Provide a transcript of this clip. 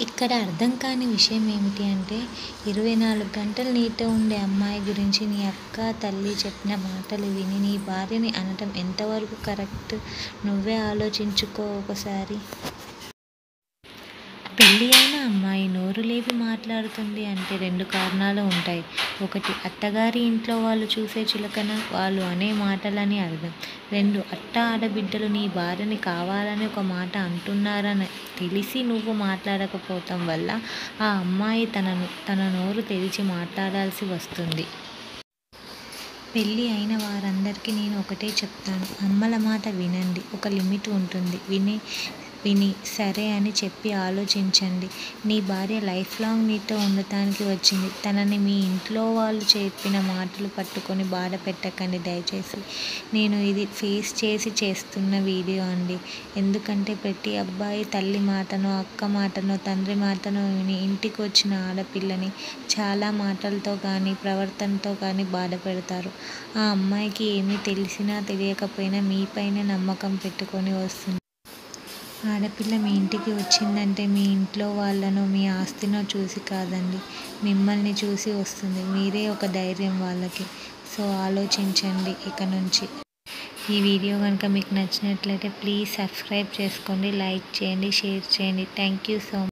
ఇక్కడ అర్థం కాని విషయం ఏమిటి అంటే 24 గంటలు నీతో ఉండే అమ్మాయి గురించి నీ అక్క, తల్లి చెప్పిన మాటలు విని నీ భార్యని అనటం ఎంతవరకు కరెక్ట్? నువ్వే ఆలోచించుకో ఒకసారి. పెళ్ళి అయిన అమ్మాయి నోరు లేపి మాట్లాడుతుంది అంటే 2 కారణాలు ఉంటాయి. ఒకటి అత్తగారి ఇంట్లో వాళ్ళు చూసే చులకన, వాళ్ళు అనే మాటలని అర్థం. 2 అత్త ఆడబిడ్డలు నీ భార్యని కావాలని ఒక మాట అంటున్నారని తెలిసి నువ్వు మాట్లాడకపోవటం వల్ల ఆ అమ్మాయి తన నోరు తెరిచి మాట్లాడాల్సి వస్తుంది. పెళ్ళి అయిన వారందరికీ నేను ఒకటే చెప్తాను. అమ్మల మాట వినండి. ఒక లిమిట్ ఉంటుంది. విని సరే అని చెప్పి ఆలోచించండి. నీ భార్య లైఫ్ లాంగ్ నీతో ఉండటానికి వచ్చింది. తనని మీ ఇంట్లో వాళ్ళు చెప్పిన మాటలు పట్టుకొని బాధ పెట్టకండి దయచేసి. నేను ఇది ఫేస్ చేసి చేస్తున్న వీడియో అండి. ఎందుకంటే ప్రతి అబ్బాయి తల్లి మాటనో, అక్క మాటనో, తండ్రి మాటనో విని ఇంటికి వచ్చిన ఆడపిల్లని చాలా మాటలతో కానీ, ప్రవర్తనతో కానీ బాధ పెడతారు. ఆ అమ్మాయికి ఏమీ తెలిసినా తెలియకపోయినా మీపైనే నమ్మకం పెట్టుకొని వస్తుంది. ఆడపిల్ల మీ ఇంటికి వచ్చిందంటే మీ ఇంట్లో వాళ్ళనో, మీ ఆస్తినో చూసి కాదండి, మిమ్మల్ని చూసి వస్తుంది. మీరే ఒక ధైర్యం వాళ్ళకి. సో ఆలోచించండి ఇక నుంచి. ఈ వీడియో కనుక మీకు నచ్చినట్లయితే ప్లీజ్ సబ్స్క్రైబ్ చేసుకోండి, లైక్ చేయండి, షేర్ చేయండి. Thank you so much.